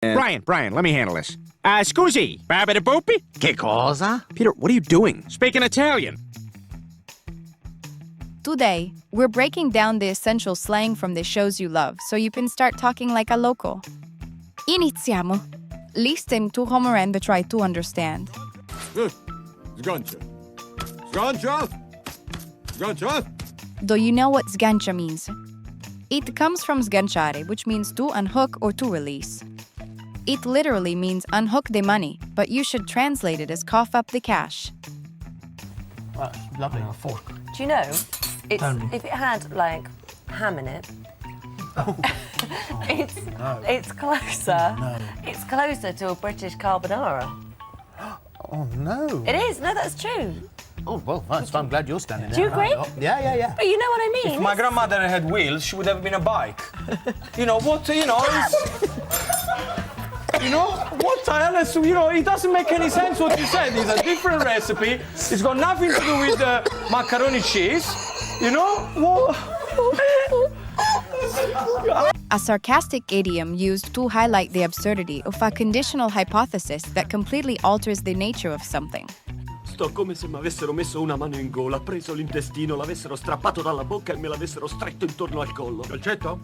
Brian, let me handle this. Scusi, babidi-boopy? Che cosa? Peter, what are you doing? Speaking Italian. Today, we're breaking down the essential slang from the shows you love so you can start talking like a local. Iniziamo. Listen to Homer and try to understand. Sgancia. Sgancia. Sgancia. Do you know what sgancia means? It comes from sganciare, which means to unhook or to release. It literally means unhook the money, but you should translate it as cough up the cash. That's lovely. Do you know, if it had, like, ham in it, it's closer. No. It's closer to a British carbonara. Oh, no. It is. No, that's true. Oh, well, thanks. I'm glad you're standing there. Do you agree? Yeah. But you know what I mean? If my grandmother had wheels, she would have been a bike. You know, what, you know, it's... You know, what the hell is, you know, it doesn't make any sense what you said. It's a different recipe. It's got nothing to do with macaroni cheese. You know? A sarcastic idiom used to highlight the absurdity of a conditional hypothesis that completely alters the nature of something. Sto come se mi avessero messo una mano in gola, preso l'intestino, l'avessero strappato dalla bocca e me l'avessero stretto intorno al collo. Calcetto?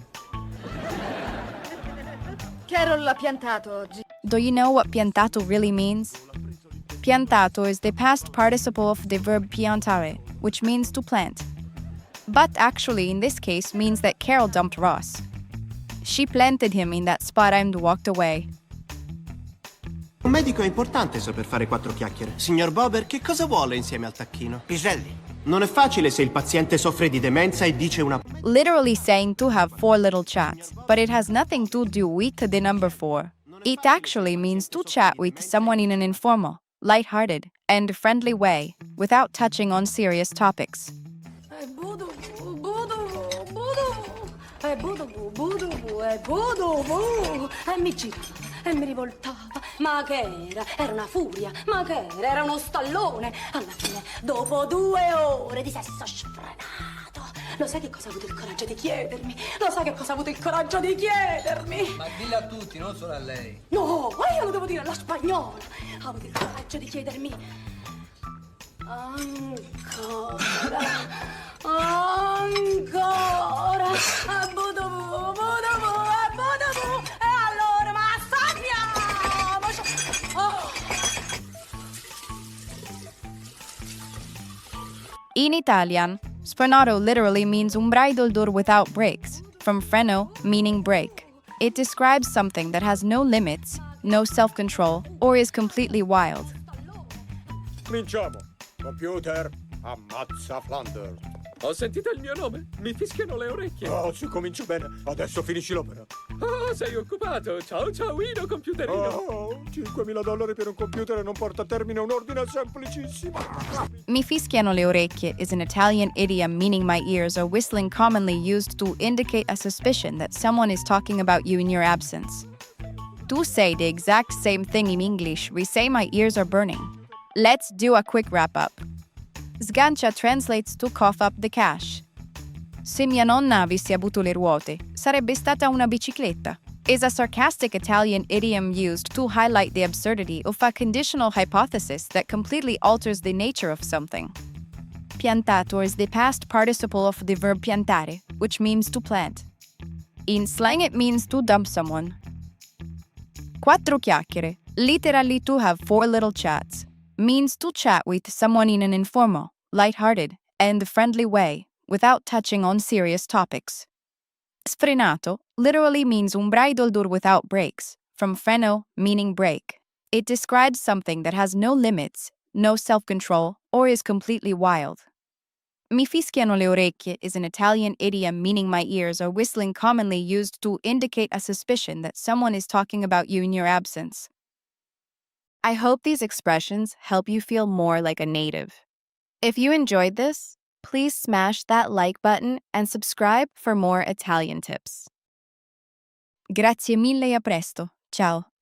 Carol l'ha piantato oggi. Do you know what piantato really means? Piantato is the past participle of the verb piantare, which means to plant. But actually, in this case, means that Carol dumped Ross. She planted him in that spot and walked away. Un medico è importante saper fare quattro chiacchiere. Signor Bober, che cosa vuole insieme al tacchino? Piselli. Non è facile se il paziente soffre di demenza e dice una... Literally saying to have 4 little chats, but it has nothing to do with the number 4. It actually means to chat with someone in an informal, lighthearted, and friendly way, without touching on serious topics. E mi girava e mi rivoltava. Ma che era? Era una furia. Ma che era? Era uno stallone. Alla fine, dopo 2 ore di sesso sfrenato, lo sai che cosa ha avuto il coraggio di chiedermi? Lo sai che cosa ha avuto il coraggio di chiedermi? Ma dillo a tutti, non solo a lei. No, ma io lo devo dire alla spagnola. Ha avuto il coraggio di chiedermi ancora, e allora, ma sappiamoci. In Italian, sfrenato literally means un bridal door without brakes, from freno, meaning brake. It describes something that has no limits, no self-control, or is completely wild. Cominciamo. Computer, ammazza Flanders. Ho sentito il mio nome? Mi fischiano le orecchie. Oh, si comincia bene. Adesso finisci l'opera. Oh, sei occupato. Ciao, ciaoino, computerino. Oh, $5.000 per un computer non porta a termine un ordine semplicissimo. Mi fischiano le orecchie is an Italian idiom meaning my ears are whistling, commonly used to indicate a suspicion that someone is talking about you in your absence. To say the exact same thing in English, we say my ears are burning. Let's do a quick wrap-up. Sgancia translates to cough up the cash. Se mia nonna avesse avuto le ruote, sarebbe stata una bicicletta. Is a sarcastic Italian idiom used to highlight the absurdity of a conditional hypothesis that completely alters the nature of something. Piantato is the past participle of the verb piantare, which means to plant. In slang, it means to dump someone. Quattro chiacchiere, literally to have 4 little chats, means to chat with someone in an informal, lighthearted, and friendly way, without touching on serious topics. Sfrenato literally means un bridal door without brakes, from freno, meaning brake. It describes something that has no limits, no self-control, or is completely wild. Mi fischiano le orecchie is an Italian idiom meaning my ears are whistling, commonly used to indicate a suspicion that someone is talking about you in your absence. I hope these expressions help you feel more like a native. If you enjoyed this, please smash that like button and subscribe for more Italian tips. Grazie mille e a presto. Ciao.